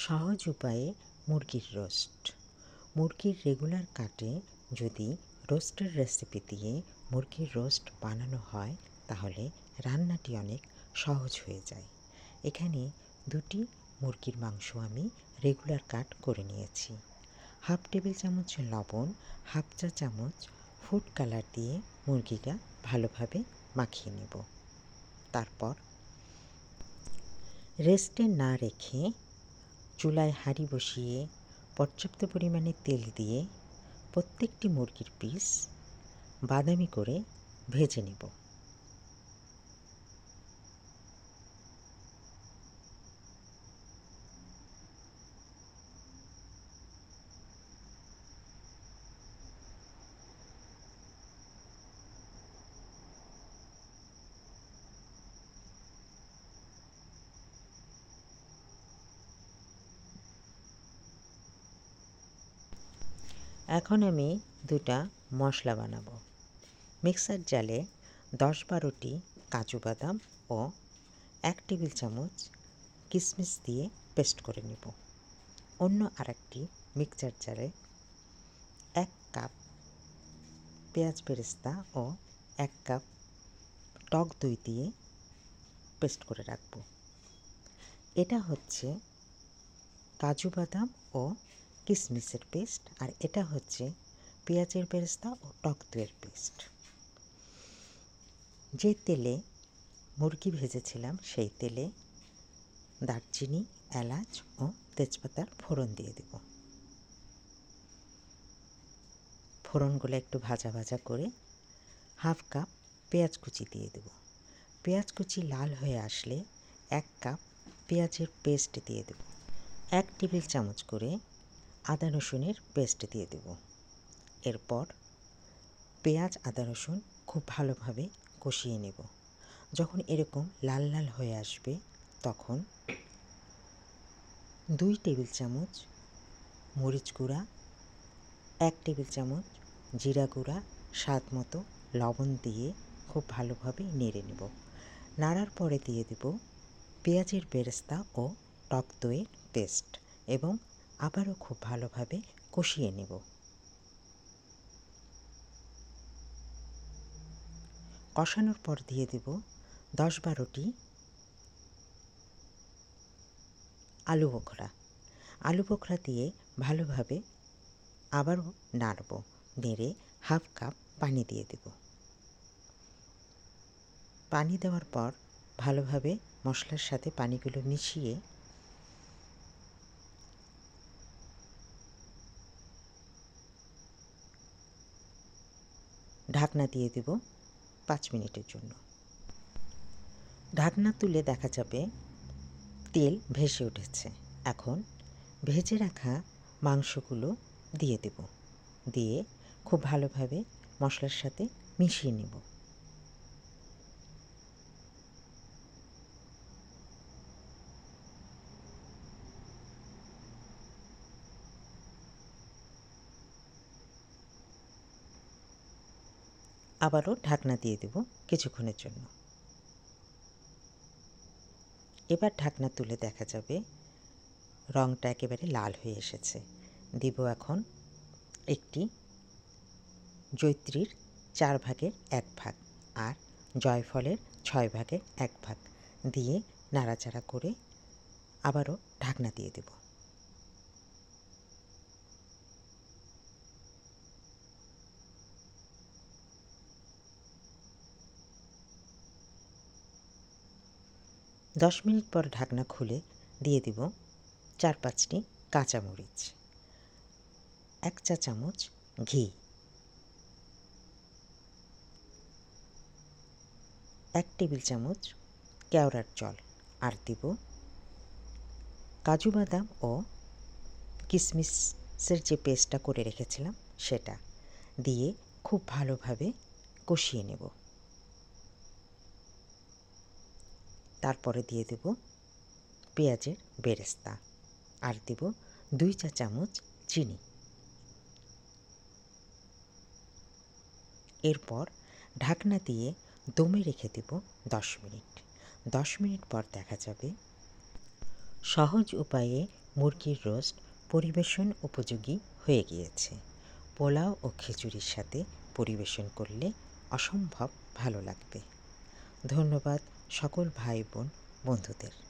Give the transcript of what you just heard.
সহজ উপায়ে মুরগির রোস্ট। মুরগির রেগুলার কাটে যদি রোস্টের রেসিপি দিয়ে মুরগির রোস্ট বানানো হয় তাহলে রান্নাটি অনেক সহজ হয়ে যায়। এখানে 2টি মুরগির মাংস আমি রেগুলার কাট করে নিয়েছি। হাফ টেবিল চামচ লবণ, হাফ চা চামচ ফুড কালার দিয়ে মুরগিটা ভালোভাবে মাখিয়ে নেব। তারপর রেস্টে না রেখে চুলায় হাঁড়ি বসিয়ে পর্যাপ্ত পরিমাণে তেল দিয়ে প্রত্যেকটি মুরগির পিস বাদামি করে ভেজে নেব। এখন আমি 2টা মশলা বানাবো। মিক্সার জালে 10-12টি কাজু বাদাম ও 1 টেবিল চামচ কিশমিশ দিয়ে পেস্ট করে নেব। অন্য আরেকটি মিক্সার জারে 1 কাপ পেঁয়াজ বেরেস্তা ও 1 কাপ টক দই দিয়ে পেস্ট করে রাখব। এটা হচ্ছে কাজু বাদাম ও কিশমিশের পেস্ট, আর এটা হচ্ছে পেঁয়াজের বেরেস্তা ও টক দইয়ের পেস্ট। যে তেলে মুরগি ভেজেছিলাম সেই তেলে দারচিনি, এলাচ ও তেজপাতার ফোড়ন দিয়ে দেব। ফোড়নগুলো একটু ভাজা ভাজা করে হাফ কাপ পেঁয়াজ কুচি দিয়ে দেব। পেঁয়াজ কুচি লাল হয়ে আসলে 1 কাপ পেঁয়াজের পেস্ট দিয়ে দেব। 1 টেবিল চামচ করে আদা রসুনের পেস্ট দিয়ে দেব। এরপর পেঁয়াজ আদা রসুন খুব ভালোভাবে কষিয়ে নেব। যখন এরকম লাল লাল হয়ে আসবে তখন 2 টেবিল চামচ মরিচ গুঁড়া, 1 টেবিল চামচ জিরা গুঁড়া, স্বাদ মতো লবণ দিয়ে খুব ভালোভাবে নেড়ে নেব। নাড়ার পরে দিয়ে দেব পেঁয়াজের বেরেস্তা ও টক দইয়ের পেস্ট এবং আবারও খুব ভালোভাবে কষিয়ে নেব। কষানোর পর দিয়ে দেব 10-12টি আলু বোখরা। আলু বোখরা দিয়ে ভালোভাবে আবারও নাড়ব। নেড়ে হাফ কাপ পানি দিয়ে দেব। পানি দেওয়ার পর ভালোভাবে মশলার সাথে পানিগুলো মিশিয়ে ঢাকনা দিয়ে দেব 5 মিনিটের জন্য। ঢাকনা তুলে দেখা যাবে তেল ভেসে উঠেছে। এখন ভেজে রাখা মাংসগুলো দিয়ে দেব। দিয়ে খুব ভালোভাবে মশলার সাথে মিশিয়ে নেব। আবারও ঢাকনা দিয়ে দেব কিছুক্ষণের জন্য। এবার ঢাকনা তুলে দেখা যাবে রঙটা একেবারে লাল হয়ে এসেছে। দিব এখন একটি জয়িত্রীর 4 ভাগের 1 ভাগ আর জয়ফলের 6 ভাগের 1 ভাগ দিয়ে নাড়াচাড়া করে আবারও ঢাকনা দিয়ে দেব। দশ মিনিট পর ঢাকনা খুলে দিয়ে দিব 4-5টি কাঁচামরিচ, 1 চা চামচ ঘি, 1 টেবিল চামচ কেওড়ার জল, আর দিব কাজু বাদাম ও কিশমিশের যে পেস্টটা করে রেখেছিলাম সেটা দিয়ে খুব ভালোভাবে কষিয়ে নেব। তারপরে দিয়ে দেব পেঁয়াজের বেরেস্তা আর দেব 2 চা চামচ চিনি। এরপর ঢাকনা দিয়ে দমে রেখে দেব 10 মিনিট। 10 মিনিট পর দেখা যাবে সহজ উপায়ে মুরগির রোস্ট পরিবেশন উপযোগী হয়ে গিয়েছে। পোলাও ও খিচুড়ির সাথে পরিবেশন করলে অসম্ভব ভালো লাগবে। ধন্যবাদ সকল ভাই বোন বন্ধুদের।